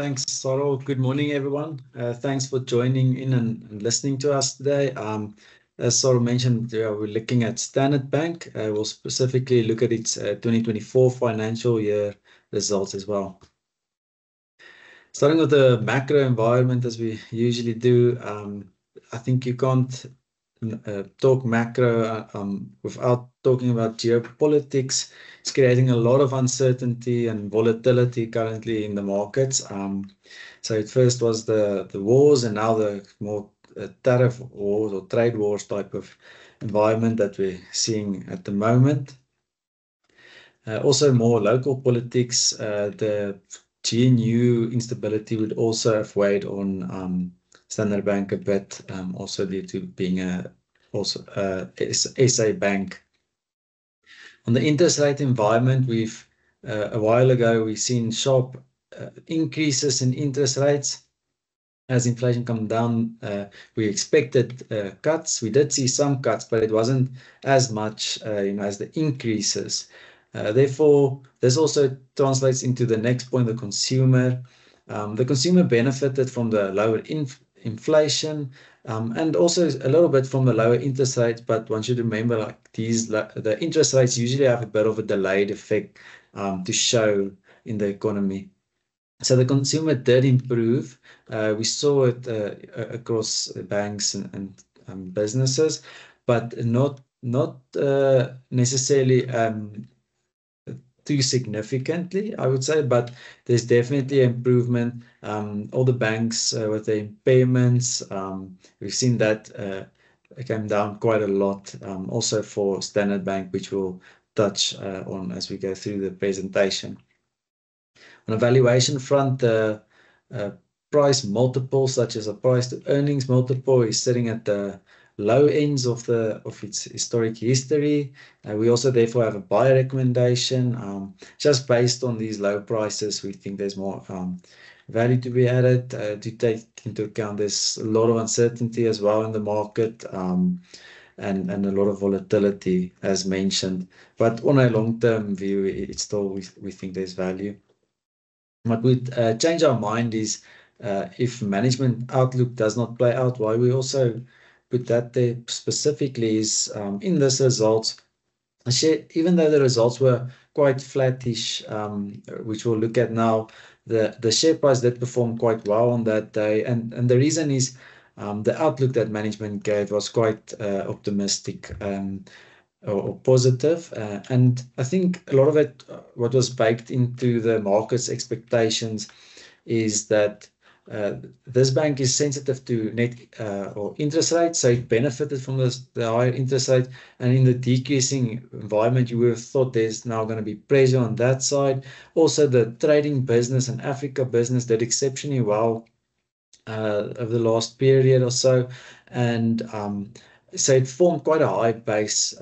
Thanks, Sorrel. Good morning, everyone. Thanks for joining in and listening to us today. As Sorrel mentioned, we're looking at Standard Bank. We'll specifically look at its 2024 financial year results as well. Starting with the macro environment, as we usually do, I think you can't talk macro without talking about geopolitics. It's creating a lot of uncertainty and volatility currently in the markets. So at first was the wars, and now the more tariff wars or trade wars type of environment that we're seeing at the moment. Also more local politics. The GNU instability would also have weighed on Standard Bank a bit, also due to being SA bank. On the interest rate environment, a while ago we've seen sharp increases in interest rates as inflation come down. We expected cuts. We did see some cuts, but it wasn't as much, as the increases. Therefore, this also translates into the next point, the consumer. The consumer benefited from the lower inflation and also a little bit from the lower interest rates. But one should remember, the interest rates usually have a bit of a delayed effect to show in the economy. So the consumer did improve. We saw it across banks and businesses, but not necessarily too significantly, I would say, but there's definitely improvement. All the banks with the impairments, we've seen that came down quite a lot. Also for Standard Bank, which we'll touch on as we go through the presentation. On a valuation front, the price multiple, such as a price to earnings multiple, is sitting at the low ends of its historic history. We also therefore have a buy recommendation. Just based on these low prices, we think there's more value to be added. To take into account, there's a lot of uncertainty as well in the market, and a lot of volatility, as mentioned. But on a long-term view, it's still we think there's value. What would change our mind is if management outlook does not play out. Why we also put that there specifically is in this results, even though the results were quite flattish, which we'll look at now, the share price did perform quite well on that day. And the reason is the outlook that management gave was quite optimistic or positive. And I think a lot of it, what was baked into the market's expectations, is that this bank is sensitive to net or interest rates, so it benefited from the higher interest rate. And in the decreasing environment, you would have thought there's now going to be pressure on that side. Also, the trading business and Africa business did exceptionally well over the last period or so, and so it formed quite a high base.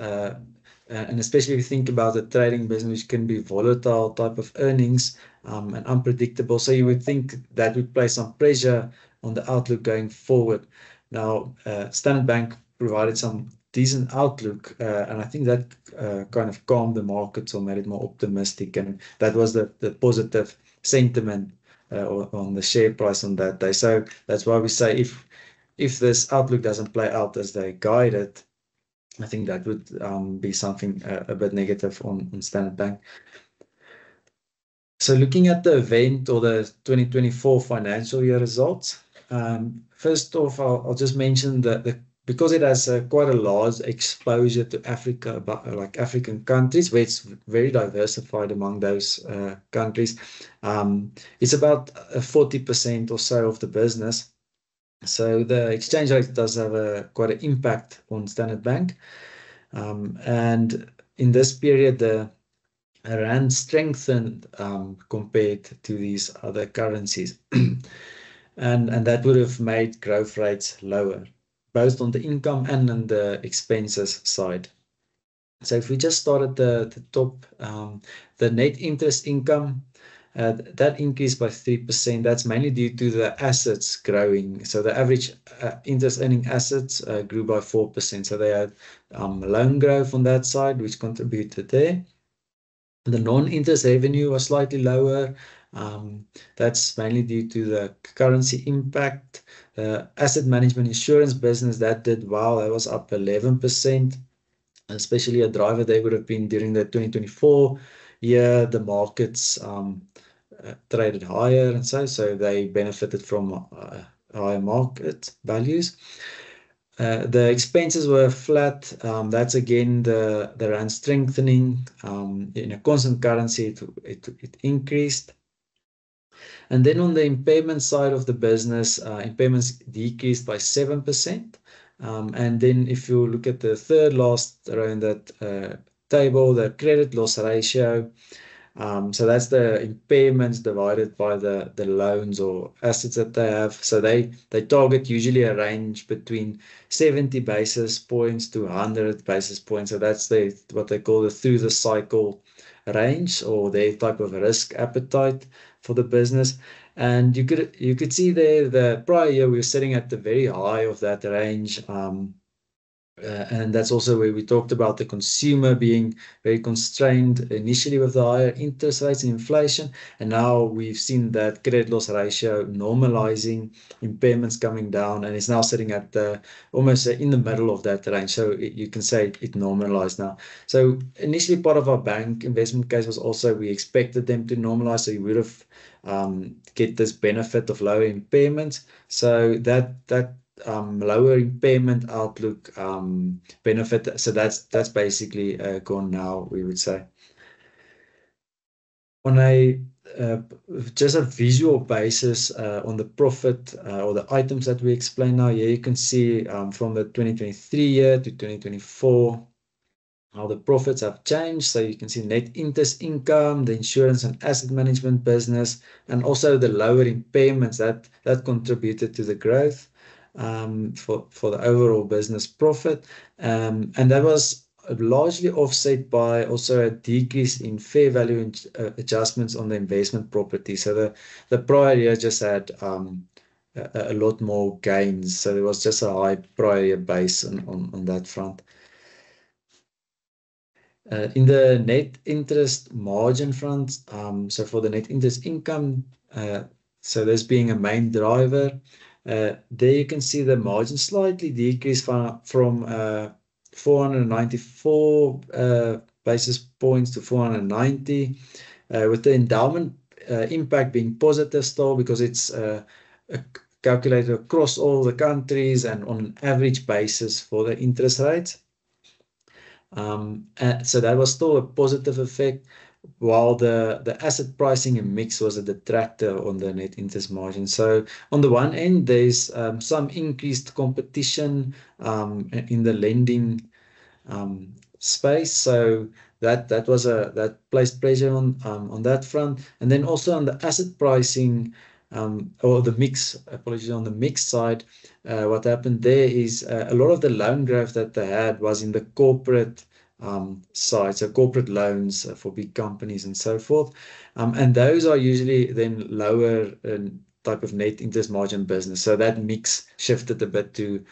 And especially if you think about the trading business, which can be volatile type of earnings and unpredictable. So you would think that would place some pressure on the outlook going forward. Now, Standard Bank provided some decent outlook, and I think that kind of calmed the markets or made it more optimistic. And that was the positive sentiment on the share price on that day. So that's why we say if this outlook doesn't play out as they guided, I think that would be something a bit negative on Standard Bank. So looking at the event or the 2024 financial year results, first off, I'll just mention that because it has quite a large exposure to Africa, like African countries, where it's very diversified among those countries, it's about 40% or so of the business. So the exchange rate does have quite an impact on Standard Bank. And in this period, the rand strengthened compared to these other currencies. and that would have made growth rates lower, both on the income and on the expenses side. So if we just start at the top, the net interest income, that increased by 3%. That's mainly due to the assets growing. So the average interest earning assets grew by 4%. So they had loan growth on that side, which contributed there. The non-interest revenue was slightly lower. That's mainly due to the currency impact. Asset management insurance business, that did well. That was up 11%. Especially a driver they would have been during the 2024 year. The markets traded higher, and so they benefited from higher market values. The expenses were flat. That's again the rand strengthening. In a constant currency, it increased. And then on the impairment side of the business, impairments decreased by 7%. And then if you look at the third last row in that table, the credit loss ratio, so that's the impairments divided by the loans or assets that they have. So they target usually a range between 70 basis points to 100 basis points. So that's what they call the through the cycle range, or their type of risk appetite for the business. And you could see there the prior year we were sitting at the very high of that range. And that's also where we talked about the consumer being very constrained initially with the higher interest rates and inflation. And now we've seen that credit loss ratio normalizing, impairments coming down, and it's now sitting at almost in the middle of that range. So you can say it normalized now. So initially part of our bank investment case was also we expected them to normalize, so you would have get this benefit of lower impairments. So that lower impairment outlook benefit. So that's basically gone now, we would say. On a just a visual basis on the profit or the items that we explain now, here you can see from the 2023 year to 2024 how the profits have changed. So you can see net interest income, the insurance and asset management business, and also the lower impairments that contributed to the growth for the overall business profit. And that was largely offset by also a decrease in fair value adjustments on the investment property. So the prior year just had a lot more gains. So there was just a high prior year base on that front. In the net interest margin front, so for the net interest income, so this being a main driver, there you can see the margin slightly decreased from 494 basis points to 490, with the endowment impact being positive still because it's calculated across all the countries and on an average basis for the interest rates. So that was still a positive effect, while the asset pricing and mix was a detractor on the net interest margin. So on the one end, there's some increased competition in the lending space. So that placed pressure on that front. And then also on the asset pricing or the mix, apologies, on the mix side, what happened there is a lot of the loan growth that they had was in the corporate side, so corporate loans for big companies and so forth. And those are usually then lower type of net interest margin business. So that mix shifted a bit to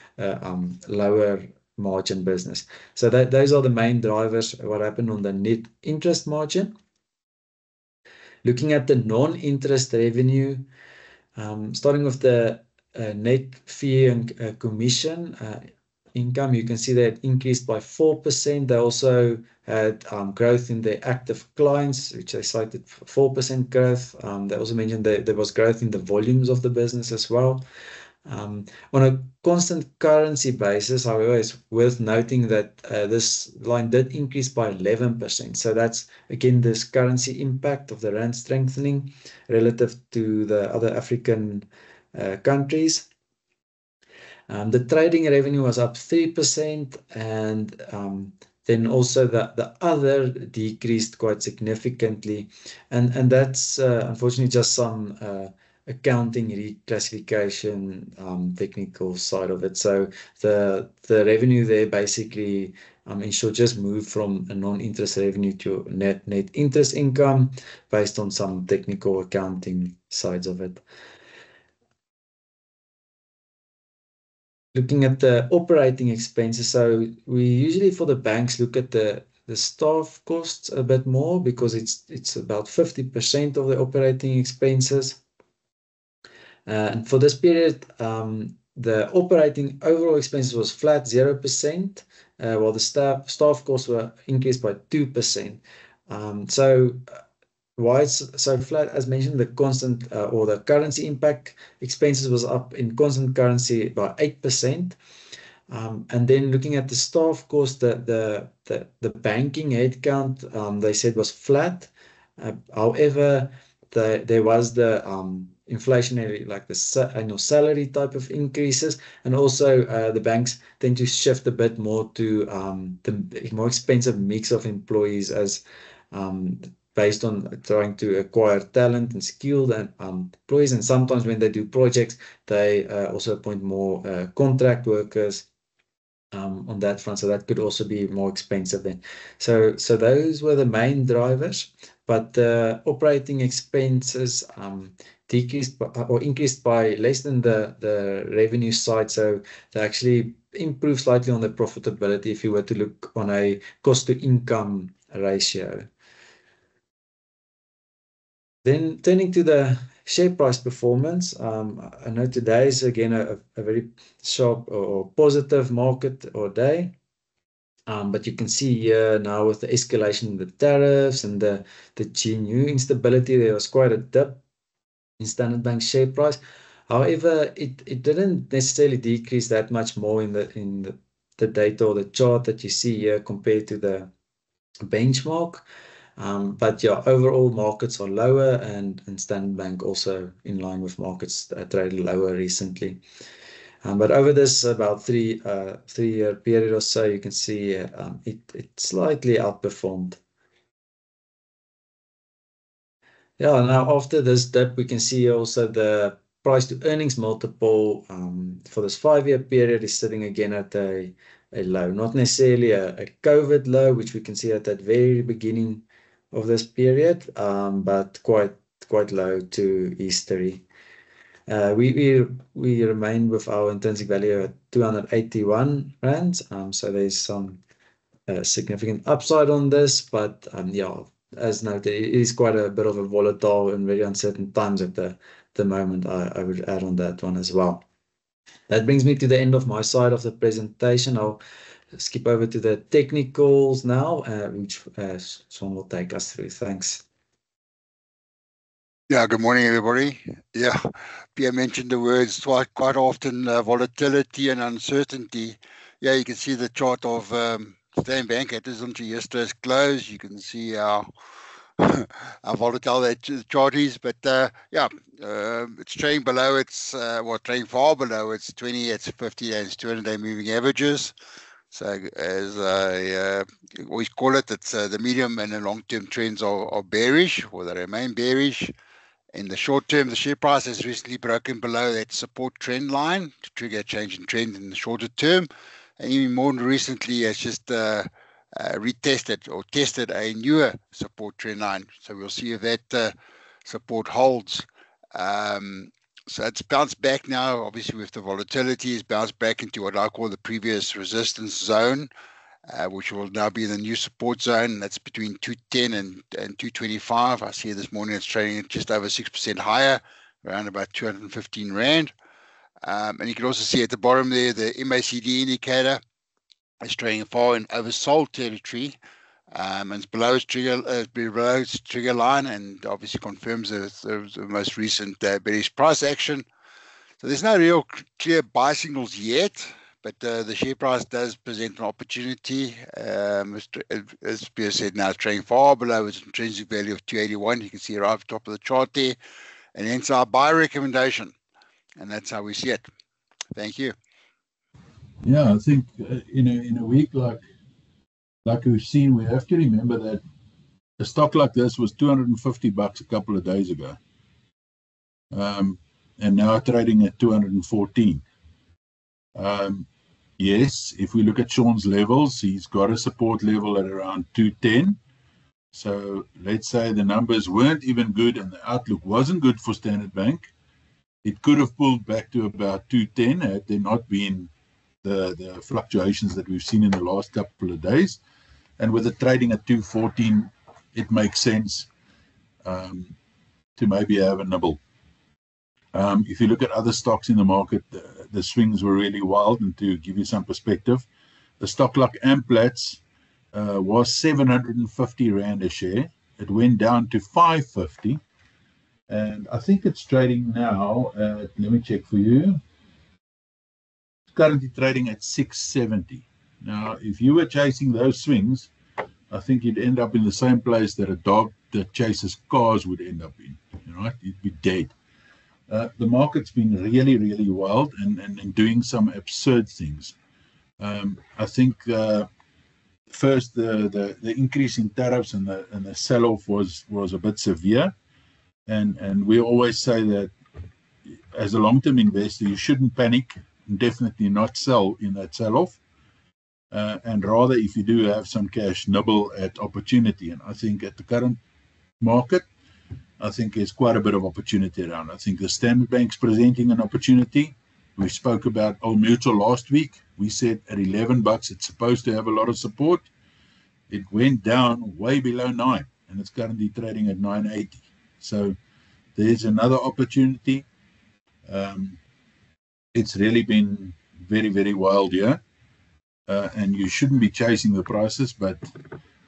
lower margin business. So those are the main drivers, what happened on the net interest margin. Looking at the non-interest revenue, starting with the net fee and commission income, you can see that it increased by 4%. They also had growth in their active clients, which they cited 4% growth. They also mentioned that there was growth in the volumes of the business as well. On a constant currency basis, however, it's worth noting that this line did increase by 11%. So that's, again, this currency impact of the rand strengthening relative to the other African countries. The trading revenue was up 3%, and then also the other decreased quite significantly. And that's unfortunately just some accounting reclassification technical side of it. So the revenue there basically in short just moved from a non-interest revenue to net interest income based on some technical accounting sides of it. Looking at the operating expenses, so we usually for the banks look at the the staff costs a bit more because it's about 50% of the operating expenses. And for this period, the operating overall expenses was flat 0%, while the staff costs were increased by 2%. So why it's so flat? As mentioned, the constant or the currency impact expenses was up in constant currency by 8%. And then looking at the staff cost, the banking headcount, they said was flat. However, there was the inflationary, like the annual salary type of increases, and also the banks tend to shift a bit more to the more expensive mix of employees as based on trying to acquire talent and skilled and employees. And sometimes when they do projects, they also appoint more contract workers on that front. So that could also be more expensive then. So those were the main drivers, but operating expenses decreased or increased by less than the revenue side. So they actually improved slightly on the profitability if you were to look on a cost to income ratio. Then turning to the share price performance, I know today is again a very sharp or positive market or day. But you can see here now with the escalation in the tariffs and the GNU instability, there was quite a dip in Standard Bank share price. However, it didn't necessarily decrease that much more in the data or the chart that you see here compared to the benchmark. But yeah, overall markets are lower, and Standard Bank also in line with markets traded lower recently. But over this about three-year period or so, you can see it slightly outperformed. Yeah, now after this dip, we can see also the price to earnings multiple for this 5-year period is sitting again at a low, not necessarily a COVID low, which we can see at that very beginning of this period, but quite low to history. We remain with our intrinsic value at 281 rands. So there's some significant upside on this, but yeah, as noted, it is quite a bit of a volatile and very uncertain times at the moment. I would add on that one as well. That brings me to the end of my side of the presentation. I'll skip over to the technicals now, which Sean will take us through. Thanks. Yeah, good morning, everybody. Yeah, Pierre mentioned the words quite often, volatility and uncertainty. Yeah, you can see the chart of Standard Bank at yesterday's close. You can see how volatile that chart is, but yeah, it's trading below its, trading far below its 20, its 50, and its 200-day moving averages. So as I always call it, it's the medium and the long-term trends are bearish, or they remain bearish. In the short term, the share price has recently broken below that support trend line to trigger a change in trend in the shorter term. And even more recently, it's just retested or tested a newer support trend line. So we'll see if that support holds. So it's bounced back now, obviously with the volatility, it's bounced back into what I call the previous resistance zone, which will now be the new support zone. That's between 210 and 225. I see this morning it's trading at just over 6% higher, around about 215 Rand. And you can also see at the bottom there, the MACD indicator is trading far in oversold territory. And it's below its trigger line, and obviously confirms the most recent bearish price action. So there's no real clear buy signals yet, but the share price does present an opportunity. As Pierre said, now it's trading far below its intrinsic value of 281. You can see it right at the top of the chart there, and hence our buy recommendation. And that's how we see it. Thank you. Yeah, I think in a week like we've seen, we have to remember that a stock like this was $250 a couple of days ago, and now trading at 214. Yes, if we look at Sean's levels, he's got a support level at around 210. So let's say the numbers weren't even good and the outlook wasn't good for Standard Bank. It could have pulled back to about 210 had there not been the fluctuations that we've seen in the last couple of days. And with it trading at 214, it makes sense to maybe have a nibble. If you look at other stocks in the market, the swings were really wild. And to give you some perspective, the stock like Amplats was 750 Rand a share. It went down to 550. And I think it's trading now at, let me check for you. It's currently trading at 670. Now, if you were chasing those swings, I think you'd end up in the same place that a dog that chases cars would end up in. Right? You'd be dead. The market's been really, really wild and doing some absurd things. I think first the increase in tariffs and the sell-off was a bit severe, and we always say that as a long-term investor you shouldn't panic and definitely not sell in that sell-off, and rather, if you do have some cash, nibble at opportunity. And I think at the current market, I think there's quite a bit of opportunity around. I think the Standard Bank's presenting an opportunity. We spoke about Old Mutual last week. We said at $11 it's supposed to have a lot of support. It went down way below 9, and it's currently trading at 980. So there's another opportunity. It's really been very, very wild here, and you shouldn't be chasing the prices, but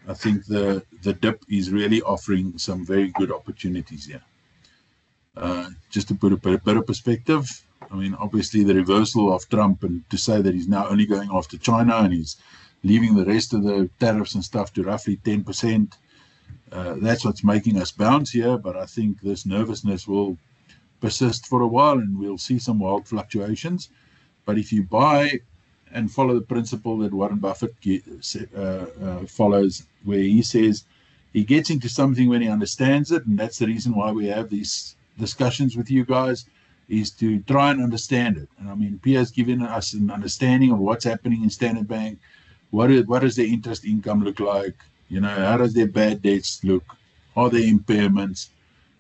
I think the dip is really offering some very good opportunities here. Just to put a bit of perspective, I mean, obviously the reversal of Trump, and to say that he's now only going after China and he's leaving the rest of the tariffs and stuff to roughly 10%, that's what's making us bounce here. But I think this nervousness will persist for a while and we'll see some wild fluctuations. But if you buy and follow the principle that Warren Buffett follows, where he says he gets into something when he understands it, and that's the reason why we have these discussions with you guys, is to try and understand it. And I mean, Pierre's given us an understanding of what's happening in Standard Bank. What does their interest income look like? You know, how does their bad debts look? Are there impairments?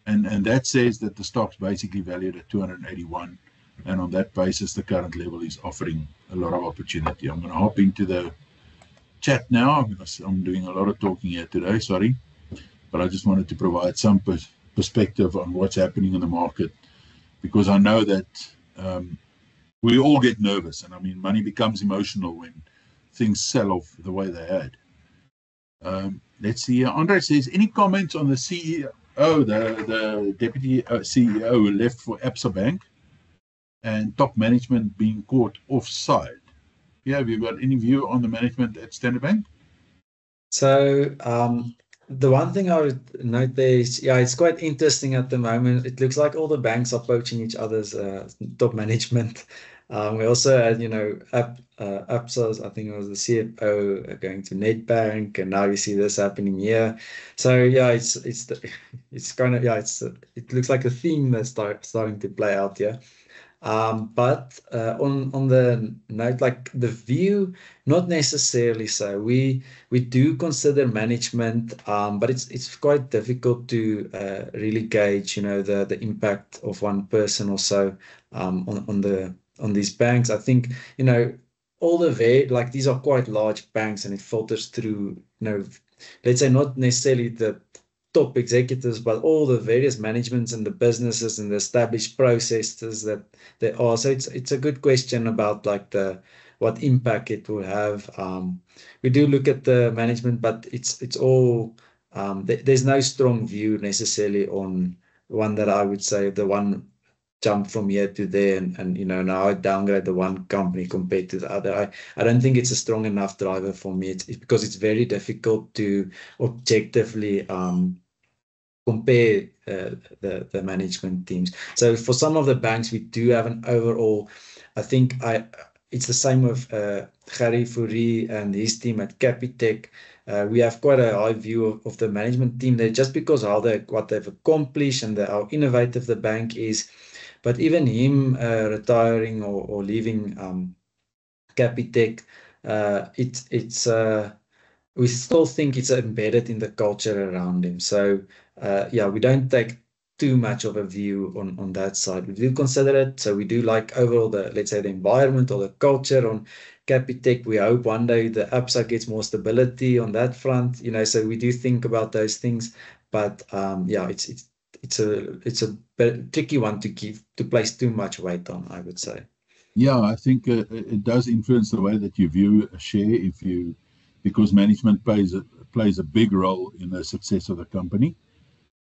And that says that the stock's basically valued at 281. And on that basis, the current level is offering a lot of opportunity. I'm going to hop into the chat now because I'm doing a lot of talking here today, sorry. But I just wanted to provide some perspective on what's happening in the market, because I know that we all get nervous. And I mean, money becomes emotional when things sell off the way they had. Let's see. Andre says, any comments on the CEO, the deputy CEO who left for Absa Bank, and top management being caught offside? Yeah, have you got any view on the management at Standard Bank? So the one thing I would note there is, yeah, it's quite interesting at the moment. It looks like all the banks are poaching each other's top management. We also had, Absa, I think it was the CFO going to Nedbank, and now you see this happening here. So yeah, it's kind of, yeah, it looks like a theme that's starting to play out here. But on the note, like the view, not necessarily so. We do consider management, but it's quite difficult to really gauge, the impact of one person or so on these banks. I think, all the these are quite large banks, and it filters through, let's say not necessarily the top executives, but all the various managements and the businesses and the established processes that there are. So it's a good question about what impact it will have. We do look at the management, but it's all there's no strong view necessarily on one that I would say the one jump from here to there, and now I downgrade the one company compared to the other. I don't think it's a strong enough driver for me. It's because it's very difficult to objectively compare the management teams. So for some of the banks, we do have an overall, I think it's the same with Gary Fourie and his team at Capitec. We have quite a high view of the management team there, just because what they've accomplished and how innovative the bank is. But even him retiring or leaving Capitec, we still think it's embedded in the culture around him. So yeah, we don't take too much of a view on that side. We do consider it. So we do like overall let's say the environment or the culture on Capitec. We hope one day the Absa gets more stability on that front, so we do think about those things. But yeah, it's a tricky one to place too much weight on, I would say. Yeah, I think it does influence the way that you view a share because management plays a big role in the success of the company.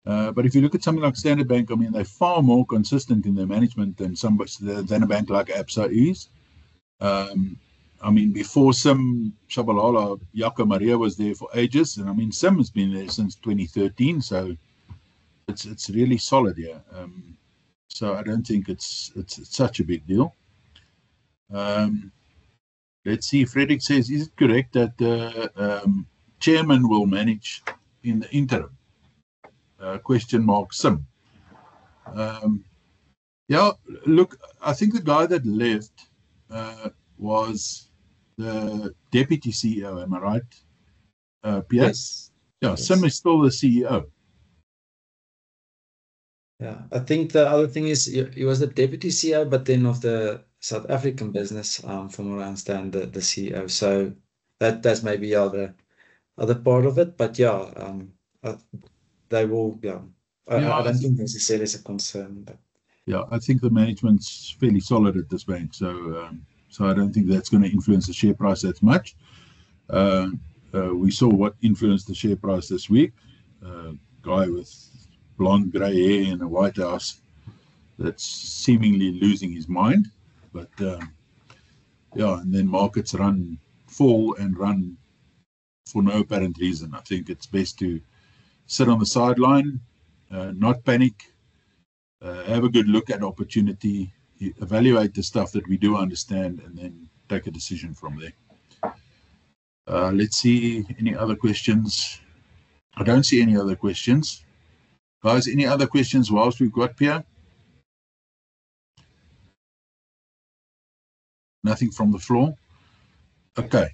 But if you look at something like Standard Bank, I mean, they're far more consistent in their management than a bank like Absa is. I mean, before Sim Shabalala, Jaco Maria was there for ages, and I mean, Sim has been there since 2013, so it's really solid here. So I don't think it's such a big deal. Let's see. Frederick says, is it correct that the chairman will manage in the interim? Sim. Yeah, look, I think the guy that left was the deputy CEO. Am I right, Pierre? Yes. Yeah, yes. Sim is still the CEO. Yeah, I think the other thing is he was the deputy CEO, but then of the South African business, from what I understand, the CEO. So that's maybe the other part of it. But yeah, they will. Yeah, I don't think necessarily it's a concern. But. Yeah, I think the management's fairly solid at this bank, so I don't think that's going to influence the share price that much. We saw what influenced the share price this week. Guy with blonde grey hair in the White House that's seemingly losing his mind. But yeah, and then markets fall and run for no apparent reason. I think it's best to sit on the sideline, not panic, have a good look at opportunity, evaluate the stuff that we do understand, and then take a decision from there. Let's see, any other questions? I don't see any other questions. Guys, any other questions whilst we've got Pierre? Nothing from the floor? Okay,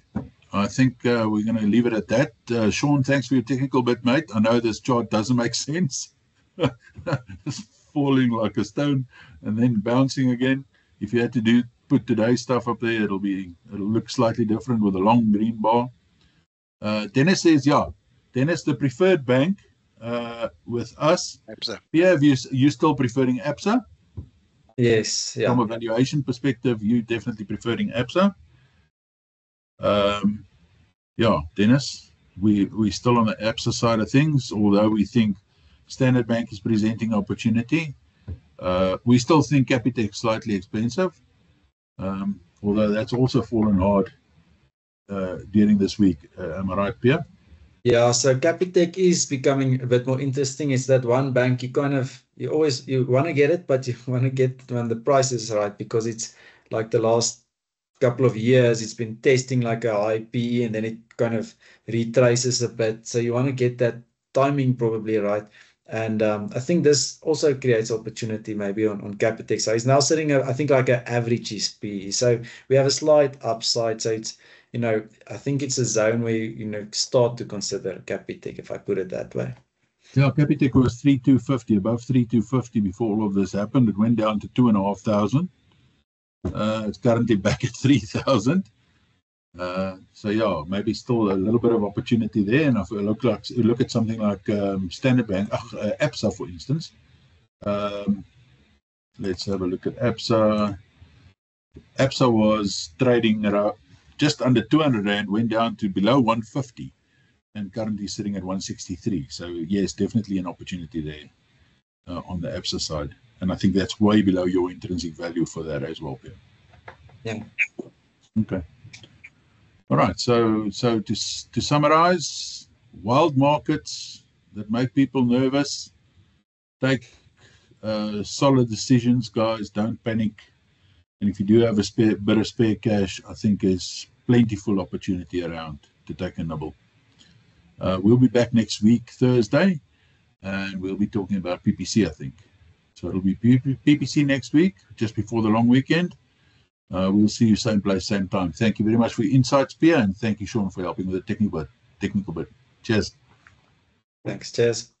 I think we're going to leave it at that. Sean, thanks for your technical bit, mate. I know this chart doesn't make sense. It's falling like a stone and then bouncing again. If you had to put today's stuff up there, it'll look slightly different with a long green bar. Dennis says, yeah, Dennis, the preferred bank with us. Absa. Pierre, you still preferring Absa? Yes. Yeah. From a valuation perspective, you definitely preferring Absa. Yeah, Dennis, we're still on the Absa side of things, although we think Standard Bank is presenting opportunity. We still think Capitec is slightly expensive, although that's also fallen hard during this week. Am I right, Pierre? Yeah, so Capitec is becoming a bit more interesting. It's that one bank you want to get it, but you want to get it when the price is right, because it's like the last couple of years it's been testing like a high PE and then it kind of retraces a bit. So you want to get that timing probably right. And I think this also creates opportunity maybe on Capitec. So it's now sitting at, I think, like an average PE. So we have a slight upside. So it's, I think it's a zone where you start to consider Capitec, if I put it that way. Yeah, Capitec was 3,250, above 3,250 before all of this happened. It went down to 2,500. It's currently back at 3,000. So yeah, maybe still a little bit of opportunity there. And if we look at something like Standard Bank, Absa, for instance. Let's have a look at Absa. Absa was trading around just under 200 Rand, went down to below 150, and currently sitting at 163. So yes, definitely an opportunity there on the Absa side. And I think that's way below your intrinsic value for that as well, Pierre. Yeah. Okay. All right. So to summarize, wild markets that make people nervous. Take solid decisions, guys. Don't panic. And if you do have a bit of spare cash, I think there's plentiful opportunity around to take a nibble. We'll be back next week, Thursday, and we'll be talking about PPC, I think. So it'll be PPC next week, just before the long weekend. We'll see you same place, same time. Thank you very much for your insights, Pierre, and thank you, Sean, for helping with the technical bit. Cheers. Thanks. Cheers.